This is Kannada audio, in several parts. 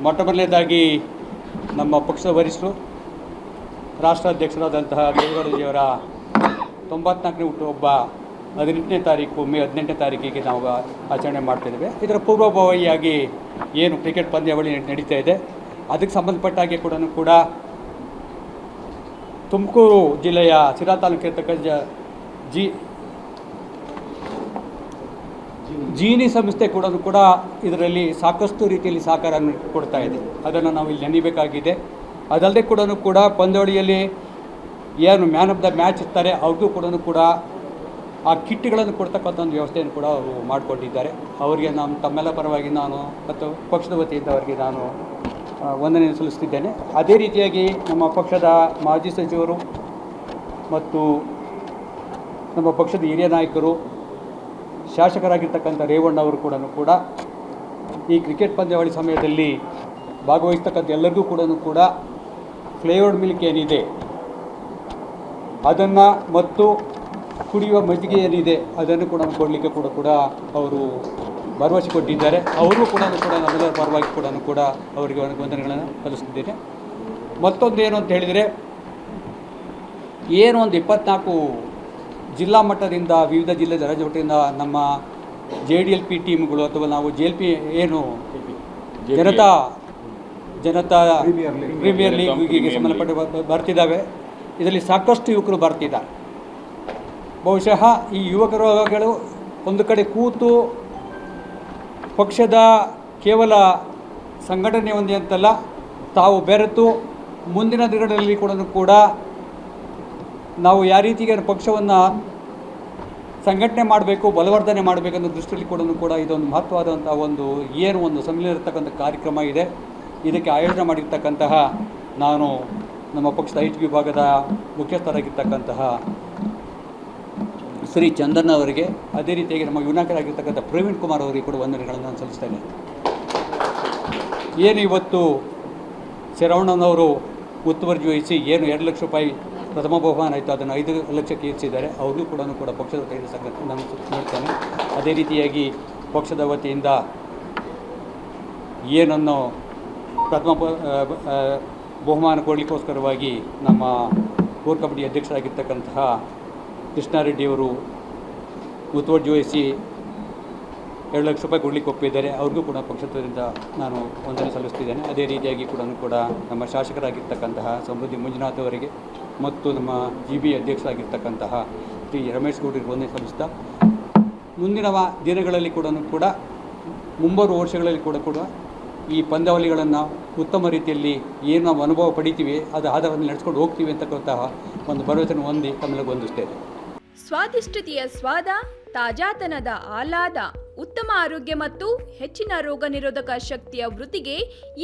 ಮೊಟ್ಟ ಮೊದಲನೇದಾಗಿ ನಮ್ಮ ಪಕ್ಷದ ವರಿಷ್ಠರು ರಾಷ್ಟ್ರಾಧ್ಯಕ್ಷರಾದಂತಹ ದೇವೇಗೌಡಜಿಯವರ 94ನೇ ಹುಟ್ಟುಹಬ್ಬ 18ನೇ ತಾರೀಕು ಮೇ 18ನೇ ತಾರೀಕಿಗೆ ನಾವು ಆಚರಣೆ ಮಾಡ್ತಾಯಿದ್ದೇವೆ. ಇದರ ಪೂರ್ವಭಾವಿಯಾಗಿ ಏನು ಕ್ರಿಕೆಟ್ ಪಂದ್ಯಾವಳಿ ನಡೀತಾ ಇದೆ ಅದಕ್ಕೆ ಸಂಬಂಧಪಟ್ಟ ಹಾಗೆ ಕೂಡ ತುಮಕೂರು ಜಿಲ್ಲೆಯ ಸಿರಾ ತಾಲೂಕಿರ್ತಕ್ಕಂಥ ಜೀನಿ ಸಂಸ್ಥೆ ಕೂಡ ಇದರಲ್ಲಿ ಸಾಕಷ್ಟು ರೀತಿಯಲ್ಲಿ ಸಹಕಾರ ಕೊಡ್ತಾ ಇದೆ. ಅದನ್ನು ನಾವು ಇಲ್ಲಿ ನೆನೀಬೇಕಾಗಿದೆ. ಅದಲ್ಲದೆ ಕೂಡ ಪಂದ್ಯಾವಳಿಯಲ್ಲಿ ಏನು ಮ್ಯಾನ್ ಆಫ್ ದ ಮ್ಯಾಚ್ ಇರ್ತಾರೆ ಅವ್ರಿಗೂ ಕೂಡ ಆ ಕಿಟ್ಗಳನ್ನು ಕೊಡ್ತಕ್ಕಂಥ ಒಂದು ವ್ಯವಸ್ಥೆಯನ್ನು ಕೂಡ ಅವರು ಮಾಡಿಕೊಂಡಿದ್ದಾರೆ. ಅವರಿಗೆ ತಮ್ಮೆಲ್ಲ ಪರವಾಗಿ ನಾನು ಮತ್ತು ಪಕ್ಷದ ವತಿಯಿಂದ ಅವರಿಗೆ ನಾನು ವಂದನೆ ಸಲ್ಲಿಸ್ತಿದ್ದೇನೆ. ಅದೇ ರೀತಿಯಾಗಿ ನಮ್ಮ ಪಕ್ಷದ ಮಾಜಿ ಸಚಿವರು ಮತ್ತು ನಮ್ಮ ಪಕ್ಷದ ಹಿರಿಯ ನಾಯಕರು ಶಾಸಕರಾಗಿರ್ತಕ್ಕಂಥ ರೇವಣ್ಣವರು ಕೂಡ ಈ ಕ್ರಿಕೆಟ್ ಪಂದ್ಯಾವಳಿ ಸಮಯದಲ್ಲಿ ಭಾಗವಹಿಸ್ತಕ್ಕಂಥ ಎಲ್ಲರಿಗೂ ಕೂಡ ಫ್ಲೇವರ್ಡ್ ಮಿಲ್ಕ್ ಏನಿದೆ ಅದನ್ನು ಮತ್ತು ಕುಡಿಯುವ ಮಜ್ಜಿಗೆ ಏನಿದೆ ಅದನ್ನು ಕೂಡ ಕೊಡಲಿಕ್ಕೆ ಕೂಡ ಅವರು ಭರವಸೆ ಕೊಟ್ಟಿದ್ದಾರೆ. ಅವರು ಕೂಡ ನಮ್ಮೆಲ್ಲರ ಪರವಾಗಿ ಕೂಡ ಅವರಿಗೆ ವಂದನೆಗಳನ್ನು ಸಲ್ಲಿಸ್ತಿದ್ದೇನೆ. ಮತ್ತೊಂದು ಏನು ಅಂತ ಹೇಳಿದರೆ, ಏನು ಒಂದು 24 ಜಿಲ್ಲಾ ಮಟ್ಟದಿಂದ ವಿವಿಧ ಜಿಲ್ಲೆ ರಾಜ್ಯ ಮಟ್ಟದಿಂದ ನಮ್ಮ JDLP ಟೀಮ್ಗಳು ಅಥವಾ ನಾವು JLP ಏನು ಜನತಾ ಪ್ರೀಮಿಯರ್ ಲೀಗಿಗೆ ಸಂಬಂಧಪಟ್ಟ ಬರ್ತಿದ್ದಾವೆ. ಇದರಲ್ಲಿ ಸಾಕಷ್ಟು ಯುವಕರು ಬರ್ತಿದ್ದಾರೆ. ಬಹುಶಃ ಈ ಯುವಕರುಗಳು ಒಂದು ಕಡೆ ಕೂತು ಪಕ್ಷದ ಕೇವಲ ಸಂಘಟನೆ ಒಂದೇ ಅಂತಲ್ಲ, ತಾವು ಬೆರೆತು ಮುಂದಿನ ದಿನಗಳಲ್ಲಿ ಕೂಡ ನಾವು ಯಾವ ರೀತಿಗೆ ಪಕ್ಷವನ್ನು ಸಂಘಟನೆ ಮಾಡಬೇಕು, ಬಲವರ್ಧನೆ ಮಾಡಬೇಕನ್ನೋ ದೃಷ್ಟಿಯಲ್ಲಿ ಕೂಡ ಇದೊಂದು ಮಹತ್ವವಾದಂಥ ಒಂದು ಸಮ್ಮಿಲನ ಇರತಕ್ಕಂಥ ಕಾರ್ಯಕ್ರಮ ಇದೆ. ಇದಕ್ಕೆ ಆಯೋಜನೆ ಮಾಡಿರ್ತಕ್ಕಂತಹ ನಾನು ನಮ್ಮ ಪಕ್ಷದ IT ವಿಭಾಗದ ಮುಖ್ಯಸ್ಥರಾಗಿರ್ತಕ್ಕಂತಹ ಶ್ರೀ ಚಂದನ್ ಅವರಿಗೆ, ಅದೇ ರೀತಿಯಾಗಿ ನಮ್ಮ ಯುವನಾಯಕರಾಗಿರ್ತಕ್ಕಂಥ ಪ್ರವೀಣ್ ಕುಮಾರ್ ಅವರಿಗೆ ಕೂಡ ವಂದನೆಗಳನ್ನು ನಾನು ಸಲ್ಲಿಸ್ತೇನೆ. ಏನು ಇವತ್ತು ಶರವಣ್ಣನವರು ಮುತುವರ್ಜಿ ವಹಿಸಿ ಏನು 2 ಲಕ್ಷ ರೂಪಾಯಿ ಪ್ರಥಮ ಬಹುಮಾನ ಆಯಿತು, ಅದನ್ನು 5 ಲಕ್ಷಕ್ಕೆ ಏರಿಸಿದ್ದಾರೆ. ಅವ್ರಿಗೂ ಕೂಡ ಪಕ್ಷದ ವತಿಯಿಂದ ನಾನು ನೋಡ್ತೇನೆ. ಅದೇ ರೀತಿಯಾಗಿ ಪಕ್ಷದ ವತಿಯಿಂದ ಏನನ್ನು ಪ್ರಥಮ ಬಹುಮಾನ ಕೊಡಲಿಕ್ಕೋಸ್ಕರವಾಗಿ ನಮ್ಮ ಕೋರ್ ಕಮಿಟಿ ಅಧ್ಯಕ್ಷರಾಗಿರ್ತಕ್ಕಂತಹ ಕೃಷ್ಣಾರೆಡ್ಡಿಯವರು ಮುತುವರ್ಜಿ ವಹಿಸಿ 2 ಲಕ್ಷ ರೂಪಾಯಿ ಕೊಡಲಿಕ್ಕೆ ಒಪ್ಪಿದ್ದಾರೆ. ಅವ್ರಿಗೂ ಕೂಡ ಪಕ್ಷದಿಂದ ನಾನು ವಂದನೆ ಸಲ್ಲಿಸ್ತಿದ್ದೇನೆ. ಅದೇ ರೀತಿಯಾಗಿ ಕೂಡ ನಮ್ಮ ಶಾಸಕರಾಗಿರ್ತಕ್ಕಂತಹ ಸಮೃದ್ಧಿ ಮಂಜುನಾಥ್ ಅವರಿಗೆ ಮತ್ತು ನಮ್ಮ GB ಅಧ್ಯಕ್ಷರಾಗಿರ್ತಕ್ಕಂತಹ ಶ್ರೀ ರಮೇಶ್ ಗೌಡರಿಗೆ ವಂದನೆ ಸಲ್ಲಿಸ್ತಾ, ಮುಂದಿನ ದಿನಗಳಲ್ಲಿ ಕೂಡ ಮುಂಬರುವ ವರ್ಷಗಳಲ್ಲಿ ಕೂಡ ಈ ಪಂದ್ಯಾವಳಿಗಳನ್ನು ಉತ್ತಮ ರೀತಿಯಲ್ಲಿ ಏನು ನಾವು ಅನುಭವ ಪಡಿತೀವಿ ಅದು ಆಧಾರವನ್ನು ನಡೆಸ್ಕೊಂಡು ಹೋಗ್ತೀವಿ ಅಂತಕ್ಕಂತಹ ಒಂದು ಭರವಸೆಯನ್ನು ಹೊಂದಿ ತಮ್ಮೆಲ್ಲರಿಗೂ ವಂದಿಸ್ತೇನೆ. ಸ್ವಾದಿಷ್ಟತೆಯ ಸ್ವಾದ, ತಾಜಾತನದ ಆಹ್ಲಾದ, ಉತ್ತಮ ಆರೋಗ್ಯ ಮತ್ತು ಹೆಚ್ಚಿನ ರೋಗ ನಿರೋಧಕ ಶಕ್ತಿಯ ವೃದ್ಧಿಗೆ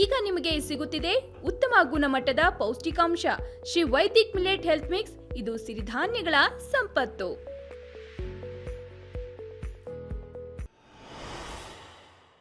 ಈಗ ನಿಮಗೆ ಸಿಗುತ್ತಿದೆ ಉತ್ತಮ ಗುಣಮಟ್ಟದ ಪೌಷ್ಟಿಕಾಂಶ Shri Vaidik millet health mix. ಇದು ಸಿರಿಧಾನ್ಯಗಳ ಸಂಪತ್ತು.